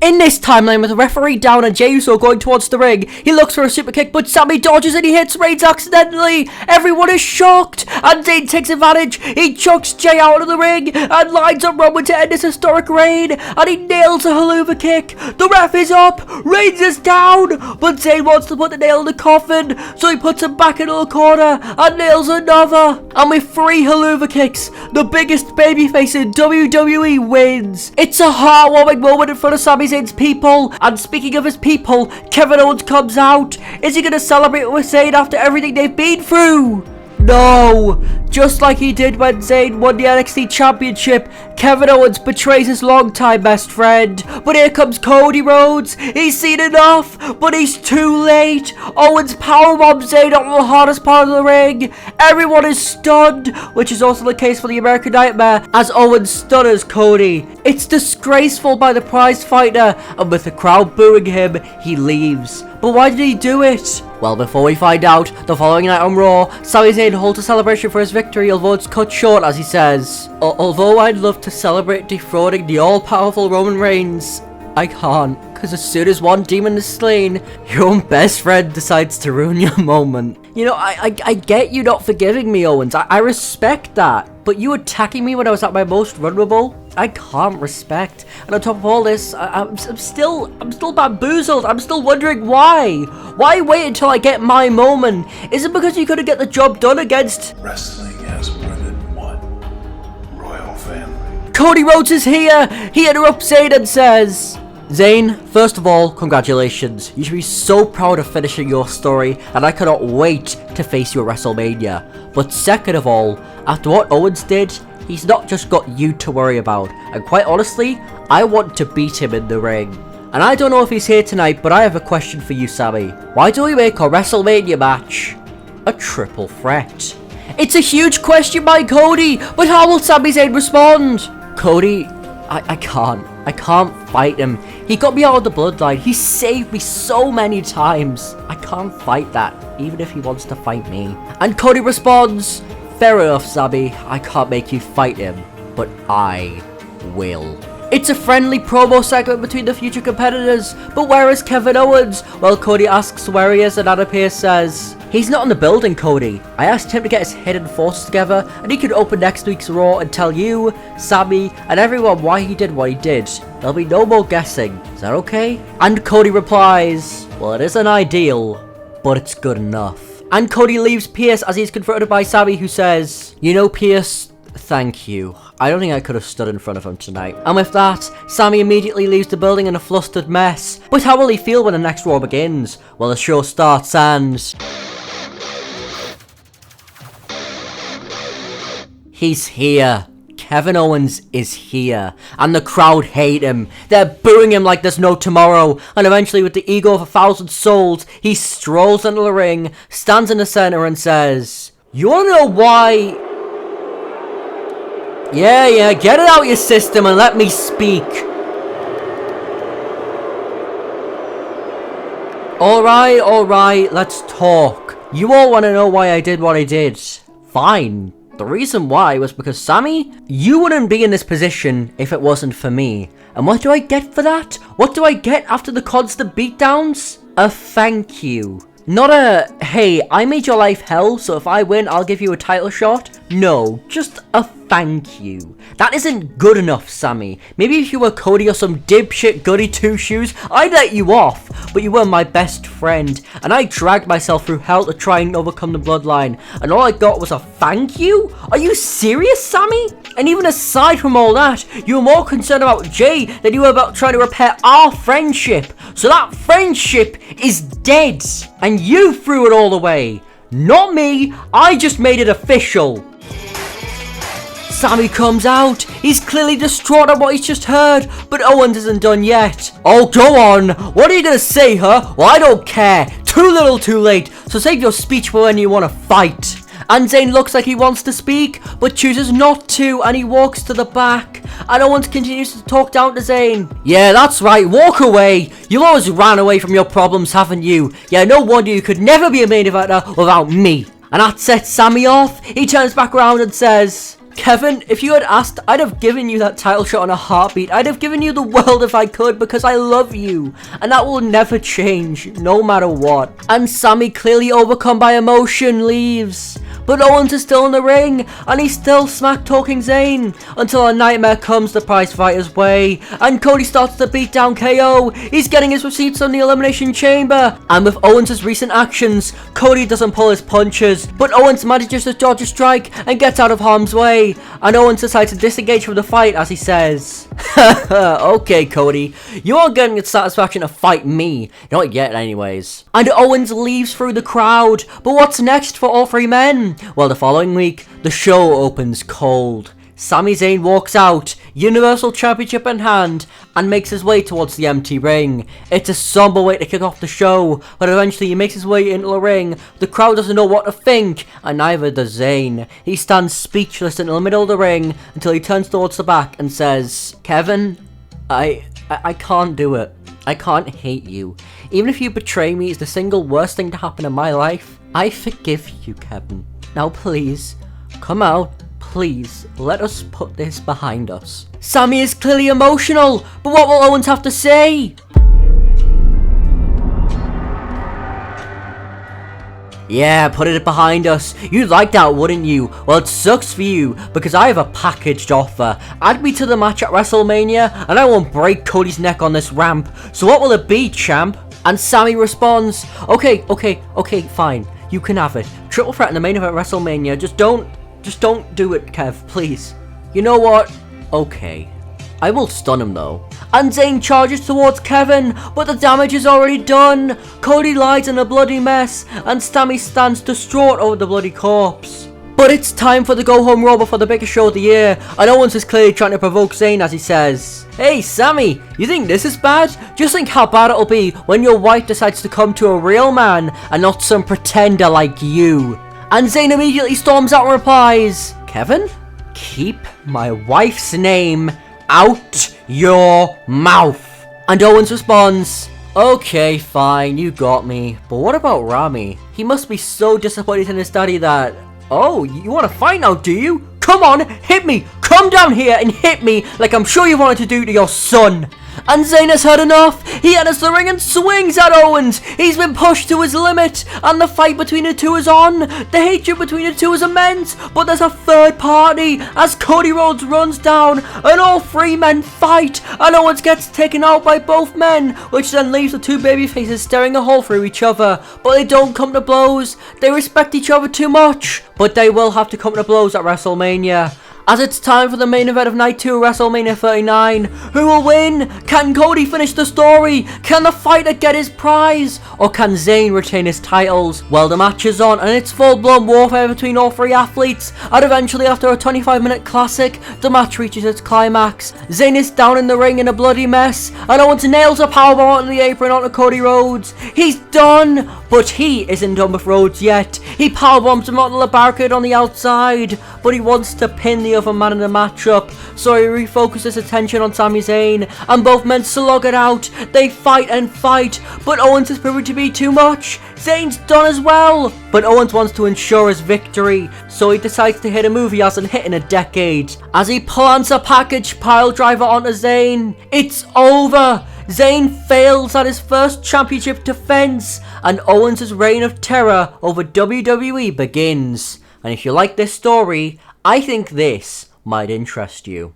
In this timeline, with the referee down and Jey Uso going towards the ring, he looks for a super kick, but Sami dodges and he hits Reigns accidentally. Everyone is shocked, and Zayn takes advantage. He chucks Jey out of the ring and lines up Roman to end his historic reign, and he nails a haluva kick. The ref is up, Reigns is down, but Zayn wants to put the nail in the coffin, so he puts him back into the corner and nails another. And with 3 haluva kicks, the biggest babyface in WWE wins. It's a heartwarming moment in front of Sami Zayn's people. And speaking of his people, Kevin Owens comes out. Is he going to celebrate with Zayn after everything they've been through? No! Just like he did when Zayn won the NXT Championship, Kevin Owens betrays his longtime best friend. But here comes Cody Rhodes. He's seen enough, but he's too late. Owens powerbombs Zayn onto the hardest part of the ring. Everyone is stunned, which is also the case for the American Nightmare, as Owens stunners Cody. It's disgraceful by the prize fighter, and with the crowd booing him, he leaves. But why did he do it? Well, before we find out, the following night on Raw, Sami Zayn holds a celebration for his victory, although it's cut short as he says, although I'd love to celebrate defrauding the all-powerful Roman Reigns, I can't, because as soon as one demon is slain, your own best friend decides to ruin your moment. You know, I get you not forgiving me, Owens. I respect that. But you attacking me when I was at my most vulnerable, I can't respect. And on top of all this, I'm still bamboozled. I'm still wondering why. Why wait until I get my moment? Is it because you couldn't get the job done against... Wrestling has more than one royal family. Cody Rhodes is here. He interrupts Zayn and says... Zayn, first of all, congratulations. You should be so proud of finishing your story, and I cannot wait to face you at WrestleMania. But second of all, after what Owens did, he's not just got you to worry about. And quite honestly, I want to beat him in the ring. And I don't know if he's here tonight, but I have a question for you, Sami. Why do we make our WrestleMania match a triple threat? It's a huge question by Cody, but how will Sami Zayn respond? Cody, I can't fight him. He got me out of the bloodline. He saved me so many times. I can't fight that, even if he wants to fight me. And Cody responds, fair enough, Sami. I can't make you fight him, but I will. It's a friendly promo segment between the future competitors, but where is Kevin Owens? Well, Cody asks where he is, and Adam Pearce says, he's not in the building, Cody. I asked him to get his hidden forces together, and he could open next week's Raw and tell you, Sami, and everyone why he did what he did. There'll be no more guessing. Is that okay? And Cody replies, well, it isn't ideal, but it's good enough. And Cody leaves Pearce as he's confronted by Sami, who says, you know, Pearce, thank you. I don't think I could have stood in front of him tonight. And with that, Sami immediately leaves the building in a flustered mess. But how will he feel when the next Raw begins? Well, the show starts and... he's here. Kevin Owens is here. And the crowd hate him. They're booing him like there's no tomorrow. And eventually, with the ego of 1,000 souls, he strolls into the ring, stands in the center and says, you wanna know why... Yeah, get it out your system and let me speak. Alright, let's talk. You all want to know why I did what I did. Fine. The reason why was because, Sami, you wouldn't be in this position if it wasn't for me. And what do I get for that? What do I get after the constant beatdowns? A thank you. Not a, hey, I made your life hell, so if I win, I'll give you a title shot. No, just a thank you. That isn't good enough, Sami. Maybe if you were Cody or some dipshit goody two-shoes, I'd let you off. But you were my best friend, and I dragged myself through hell to try and overcome the bloodline. And all I got was a thank you? Are you serious, Sami? And even aside from all that, you were more concerned about Jey than you were about trying to repair our friendship. So that friendship is dead. And you threw it all away. Not me. I just made it official. Sami comes out. He's clearly distraught at what he's just heard, but Owens isn't done yet. Oh, go on. What are you gonna say, huh? Well, I don't care. Too little, too late. So save your speech for when you want to fight. And Zayn looks like he wants to speak, but chooses not to, and he walks to the back. And Owens continues to talk down to Zayn. Yeah, that's right, walk away. You always ran away from your problems, haven't you? Yeah, no wonder you could never be a main eventer without me. And that sets Sami off. He turns back around and says, Kevin, if you had asked, I'd have given you that title shot on a heartbeat. I'd have given you the world if I could, because I love you. And that will never change, no matter what. And Sami, clearly overcome by emotion, leaves. But Owens is still in the ring, and he's still smack-talking Zayn, until a nightmare comes the prize fighter's way, and Cody starts to beat down KO. He's getting his receipts on the Elimination Chamber, and with Owens' recent actions, Cody doesn't pull his punches, but Owens manages to dodge a strike and gets out of harm's way, and Owens decides to disengage from the fight as he says, "Okay, Cody, you aren't getting the satisfaction to fight me, not yet anyways." And Owens leaves through the crowd, but what's next for all three men? Well, the following week, the show opens cold. Sami Zayn walks out, Universal Championship in hand, and makes his way towards the empty ring. It's a somber way to kick off the show, but eventually he makes his way into the ring. The crowd doesn't know what to think, and neither does Zayn. He stands speechless in the middle of the ring until he turns towards the back and says, "Kevin, I can't do it. I can't hate you. Even if you betray me, it's the single worst thing to happen in my life. I forgive you, Kevin. Now please, come out. Please, let us put this behind us." Sami is clearly emotional, but what will Owens have to say? "Yeah, put it behind us. You'd like that, wouldn't you? Well, it sucks for you, because I have a packaged offer. Add me to the match at WrestleMania, and I won't break Cody's neck on this ramp. So what will it be, champ?" And Sami responds, Okay, fine. You can have it. Triple threat in the main event at WrestleMania. Just don't do it, Kev, please. You know what? Okay. I will stun him though. And Zayn charges towards Kevin, but the damage is already done. Cody lies in a bloody mess, and Sami stands distraught over the bloody corpse. But it's time for the go-home Raw before the biggest show of the year, and Owens is clearly trying to provoke Zayn as he says, "Hey Sami, you think this is bad? Just think how bad it'll be when your wife decides to come to a real man and not some pretender like you." And Zayn immediately storms out and replies, "Kevin, keep my wife's name out your mouth." And Owens responds, "Okay, fine, you got me. But what about Rami? He must be so disappointed in his daddy that... Oh, you want to fight now, do you? Come on, hit me! Come down here and hit me like I'm sure you wanted to do to your son." And Zayn has had enough. He enters the ring and swings at Owens. He's been pushed to his limit, and the fight between the two is on. The hatred between the two is immense, but there's a third party as Cody Rhodes runs down, and all three men fight, and Owens gets taken out by both men, which then leaves the two babyfaces staring a hole through each other. But they don't come to blows. They respect each other too much, but they will have to come to blows at WrestleMania. As it's time for the main event of Night 2 WrestleMania 39. Who will win? Can Cody finish the story? Can the fighter get his prize? Or can Zayn retain his titles? Well, the match is on, and it's full-blown warfare between all three athletes. And eventually, after a 25-minute classic, the match reaches its climax. Zayn is down in the ring in a bloody mess, and Owens nails a powerbomb onto the apron onto Cody Rhodes. He's done! But he isn't done with Rhodes yet. He powerbombs him onto the barricade on the outside, but he wants to pin the other man in the matchup, so he refocuses his attention on Sami Zayn, and both men slug it out. They fight and fight, but Owens is proving to be too much. Zayn's done as well, but Owens wants to ensure his victory, so he decides to hit a move he hasn't hit in a decade, as he plants a package pile driver onto Zayn. It's over. Zayn fails at his first championship defense, and Owens' reign of terror over WWE begins. And if you like this story, I think this might interest you.